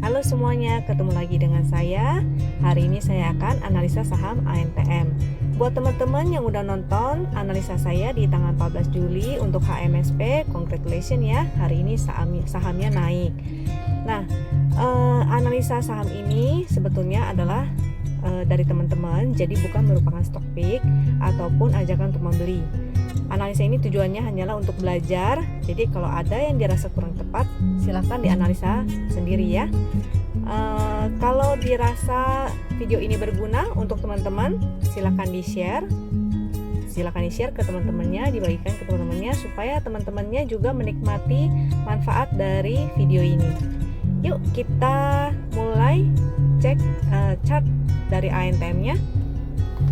Halo semuanya, ketemu lagi dengan saya. Hari ini saya akan analisa saham ANTM. Buat teman-teman yang udah nonton analisa saya di tanggal 14 Juli untuk HMSP, congratulations ya, hari ini sahamnya naik. Nah, analisa saham ini sebetulnya adalah dari teman-teman, jadi bukan merupakan stock pick ataupun ajakan untuk membeli. Analisa ini tujuannya hanyalah untuk belajar. Jadi kalau ada yang dirasa kurang tepat, silahkan dianalisa sendiri ya. Kalau dirasa video ini berguna untuk teman-teman, silahkan di-share. Silahkan di-share ke teman-temannya, dibagikan ke teman-temannya supaya teman-temannya juga menikmati manfaat dari video ini. Yuk kita mulai cek chart dari ANTM-nya.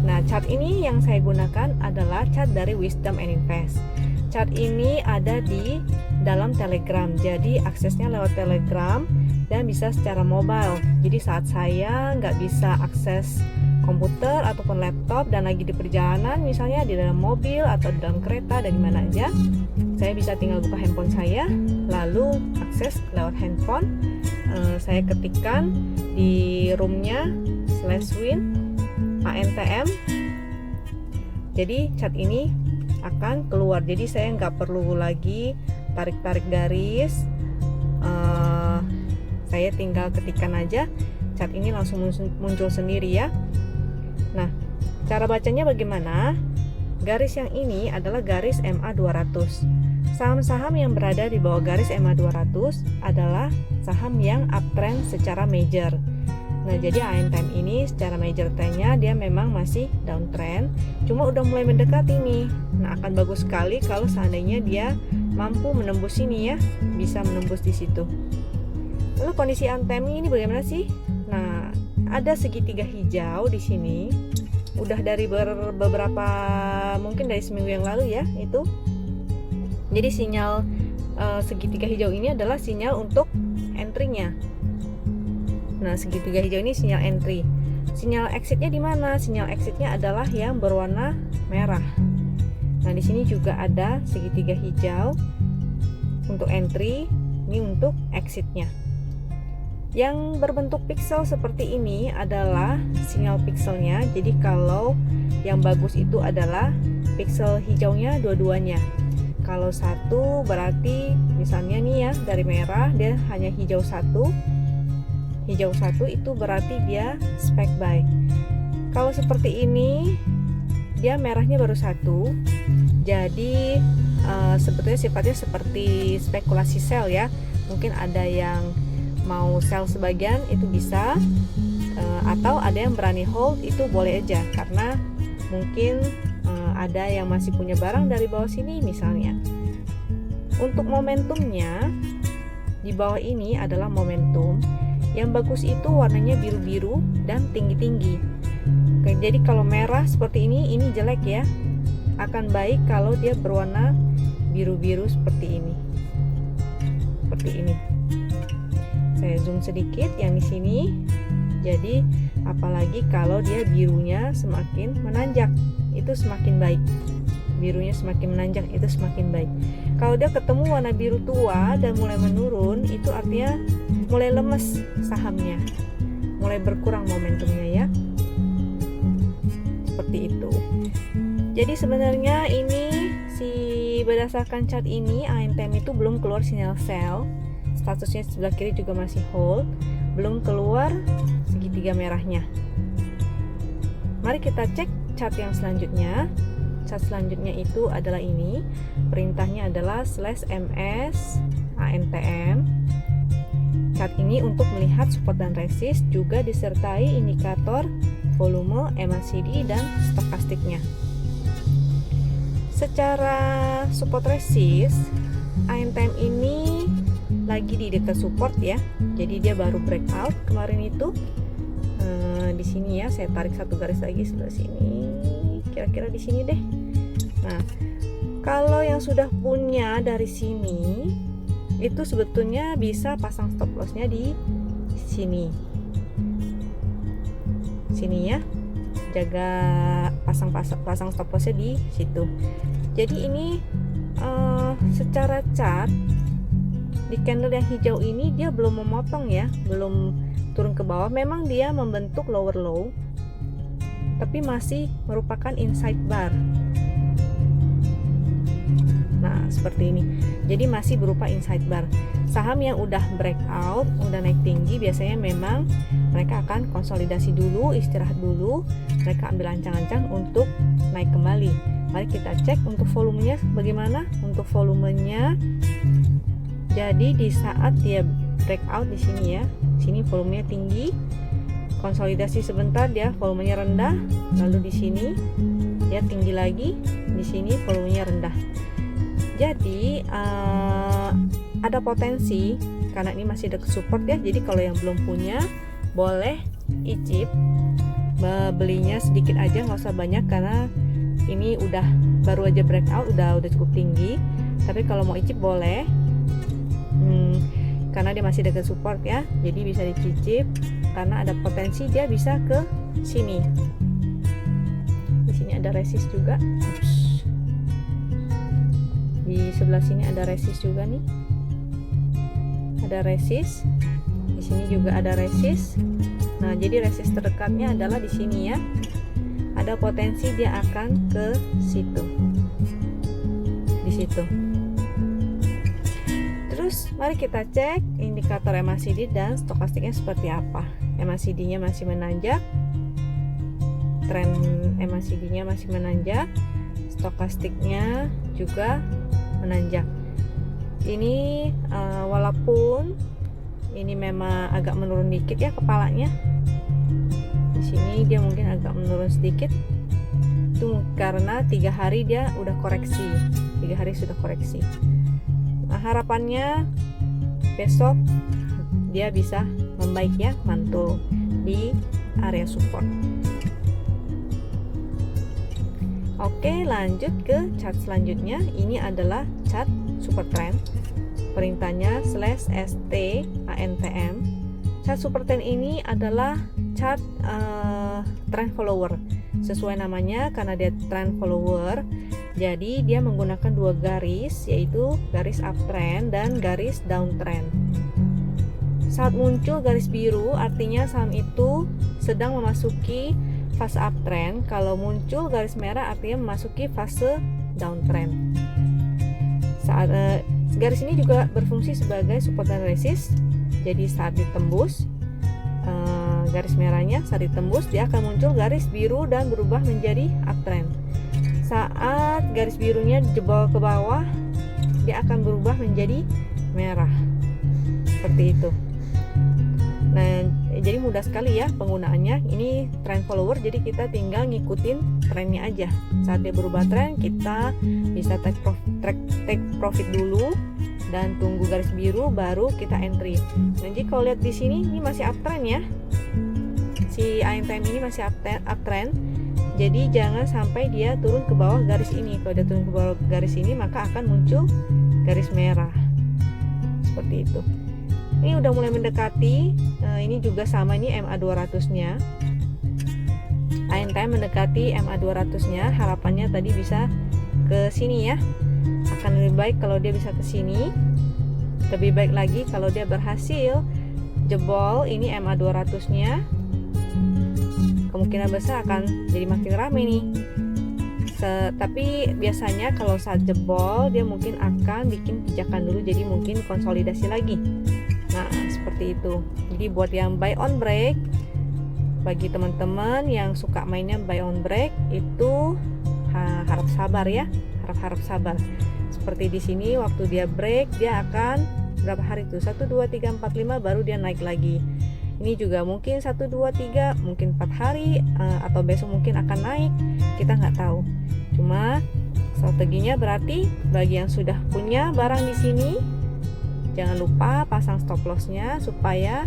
Nah, chart ini yang saya gunakan adalah chart dari Wisdom and Invest. Chart ini ada di dalam Telegram, jadi aksesnya lewat Telegram dan bisa secara mobile. Jadi saat saya nggak bisa akses komputer ataupun laptop dan lagi di perjalanan, misalnya di dalam mobil atau di dalam kereta dan di mana aja, saya bisa tinggal buka handphone saya, lalu akses lewat handphone. Saya ketikkan di roomnya /win ANTM. Jadi chart ini akan keluar. Jadi saya nggak perlu lagi tarik-tarik garis. Saya tinggal ketikkan aja, chart ini langsung muncul sendiri ya. Nah, cara bacanya bagaimana? Garis yang ini adalah garis MA 200. Saham-saham yang berada di bawah garis MA 200 adalah saham yang uptrend secara major. Nah, jadi ANTM ini secara major trendnya dia memang masih downtrend, cuma udah mulai mendekati nih. Nah, akan bagus sekali kalau seandainya dia mampu menembus ini ya, bisa menembus di situ. Lalu kondisi ANTM ini bagaimana sih? Nah, ada segitiga hijau di sini. Udah dari beberapa, mungkin dari seminggu yang lalu ya, itu. Jadi sinyal segitiga hijau ini adalah sinyal untuk entry-nya. Nah, segitiga hijau ini sinyal entry. Sinyal exitnya di mana? Sinyal exitnya adalah yang berwarna merah. Nah, di sini juga ada segitiga hijau untuk entry, ini untuk exitnya. Yang berbentuk pixel seperti ini adalah sinyal pixelnya. Jadi kalau yang bagus itu adalah pixel hijaunya dua-duanya. Kalau satu berarti misalnya nih ya, dari merah dia hanya hijau satu. Hijau satu itu berarti dia spec buy. Kalau seperti ini dia merahnya baru satu, jadi sebetulnya sifatnya seperti spekulasi sell ya. Mungkin ada yang mau sell sebagian itu bisa, atau ada yang berani hold itu boleh aja, karena mungkin ada yang masih punya barang dari bawah sini misalnya. Untuk momentumnya di bawah ini adalah momentum. Yang bagus itu warnanya biru-biru dan tinggi-tinggi. Oke, jadi kalau merah seperti ini jelek ya. Akan baik kalau dia berwarna biru-biru seperti ini. Seperti ini. Saya zoom sedikit yang di sini. Jadi apalagi kalau dia birunya semakin menanjak, itu semakin baik. Birunya semakin menanjak itu semakin baik. Kalau dia ketemu warna biru tua dan mulai menurun, itu artinya mulai lemes sahamnya, mulai berkurang momentumnya ya. Seperti itu. Jadi sebenarnya ini berdasarkan chart ini ANTM itu belum keluar sinyal sell. Statusnya sebelah kiri juga masih hold, belum keluar segitiga merahnya. Mari kita cek chart yang selanjutnya. Chart selanjutnya itu adalah ini. Perintahnya adalah /ms ANTM. Chart ini untuk melihat support dan resist, juga disertai indikator volume, MACD dan stokastiknya. Secara support resist, ANTM ini lagi di dekat support ya. Jadi dia baru breakout kemarin itu. Di sini ya, saya tarik satu garis lagi sebelah sini. Kira-kira di sini deh. Nah, kalau yang sudah punya dari sini itu sebetulnya bisa pasang stop lossnya di sini. Sini ya. Jaga pasang stop lossnya di situ. Jadi ini secara chart di candle yang hijau ini dia belum memotong ya, belum turun ke bawah. Memang dia membentuk lower low, tapi masih merupakan inside bar. Nah, seperti ini. Jadi masih berupa inside bar. Saham yang udah breakout, udah naik tinggi, biasanya memang mereka akan konsolidasi dulu, istirahat dulu, mereka ambil ancang-ancang untuk naik kembali. Mari kita cek untuk volumenya bagaimana. Untuk volumenya, jadi di saat dia breakout di sini ya, sini volumenya tinggi, konsolidasi sebentar dia volumenya rendah, lalu di sini dia tinggi lagi, di sini volumenya rendah. Jadi ada potensi karena ini masih dekat support ya. Jadi kalau yang belum punya boleh icip, belinya sedikit aja, nggak usah banyak karena ini udah baru aja breakout, udah cukup tinggi. Tapi kalau mau icip boleh, karena dia masih dekat support ya. Jadi bisa dicicip karena ada potensi dia bisa ke sini. Di sini ada resist juga. Di sebelah sini ada resist juga nih, ada resist, di sini juga ada resist. Nah, jadi resist terdekatnya adalah di sini ya, ada potensi dia akan ke situ, di situ. Terus mari kita cek indikator MACD dan stokastiknya seperti apa. MACD-nya masih menanjak, tren MACD-nya masih menanjak, stokastiknya juga menanjak. Ini walaupun ini memang agak menurun dikit ya kepalanya. Di sini dia mungkin agak menurun sedikit. Itu karena 3 hari dia udah koreksi. 3 hari sudah koreksi. Nah, harapannya besok dia bisa membaik ya, mantul di area support. Oke, lanjut ke chart selanjutnya. Ini adalah chart super trend. Perintahnya /ST/ANTM. Chart super trend ini adalah chart trend follower. Sesuai namanya karena dia trend follower. Jadi dia menggunakan 2 garis, yaitu garis uptrend dan garis downtrend. Saat muncul garis biru artinya saham itu sedang memasuki fase uptrend. Kalau muncul garis merah artinya memasuki fase downtrend. Saat garis ini juga berfungsi sebagai support dan resist. Jadi saat ditembus garis merahnya, saat ditembus dia akan muncul garis biru dan berubah menjadi uptrend. Saat garis birunya jebol ke bawah, dia akan berubah menjadi merah. Seperti itu. Nah, jadi mudah sekali ya penggunaannya. Ini trend follower, jadi kita tinggal ngikutin trennya aja. Saat dia berubah tren, kita bisa take profit dulu dan tunggu garis biru baru kita entry. Jadi kalau lihat di sini ini masih uptrend ya. Si ANTM ini masih uptrend. Jadi jangan sampai dia turun ke bawah garis ini. Kalau dia turun ke bawah garis ini maka akan muncul garis merah. Seperti itu. Ini udah mulai mendekati, ini juga sama, ini MA200 nya ANTM mendekati MA200 nya. Harapannya tadi bisa ke sini ya, akan lebih baik kalau dia bisa ke sini, lebih baik lagi kalau dia berhasil jebol ini MA200 nya. Kemungkinan besar akan jadi makin rame nih. Tapi biasanya kalau saat jebol dia mungkin akan bikin pijakan dulu, jadi mungkin konsolidasi lagi. Nah, seperti itu. Jadi buat yang buy on break, bagi teman-teman yang suka mainnya buy on break, itu harap sabar ya, harap sabar. Seperti di sini waktu dia break, dia akan berapa hari itu? 1 2 3 4 5 baru dia naik lagi. Ini juga mungkin 1 2 3, mungkin 4 hari atau besok mungkin akan naik. Kita nggak tahu. Cuma strateginya berarti bagi yang sudah punya barang di sini, jangan lupa pasang stop lossnya supaya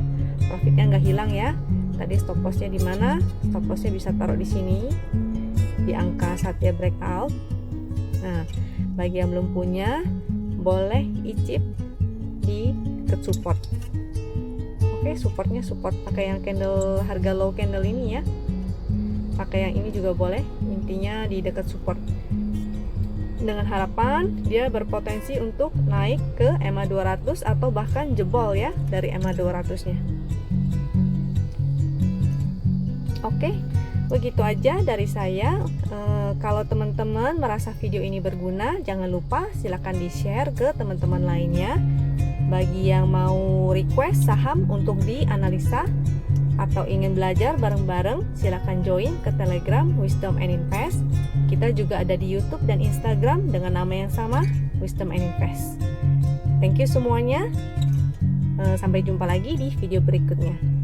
profitnya nggak hilang ya. Tadi stop lossnya di mana? Stop lossnya bisa taruh di sini di angka saat dia breakout. Nah, bagi yang belum punya boleh icip di dekat support. Oke, supportnya support pakai yang candle harga low candle ini ya. Pakai yang ini juga boleh. Intinya di dekat support. dengan harapan dia berpotensi untuk naik ke EMA 200 atau bahkan jebol ya dari EMA 200 nya. Oke, begitu aja dari saya. Kalau teman-teman merasa video ini berguna, jangan lupa silakan di-share ke teman-teman lainnya. Bagi yang mau request saham untuk dianalisa atau ingin belajar bareng-bareng, silakan join ke Telegram Wisdom and Invest. Kita juga ada di YouTube dan Instagram dengan nama yang sama, Wisdom and Invest. Thank you semuanya. Sampai jumpa lagi di video berikutnya.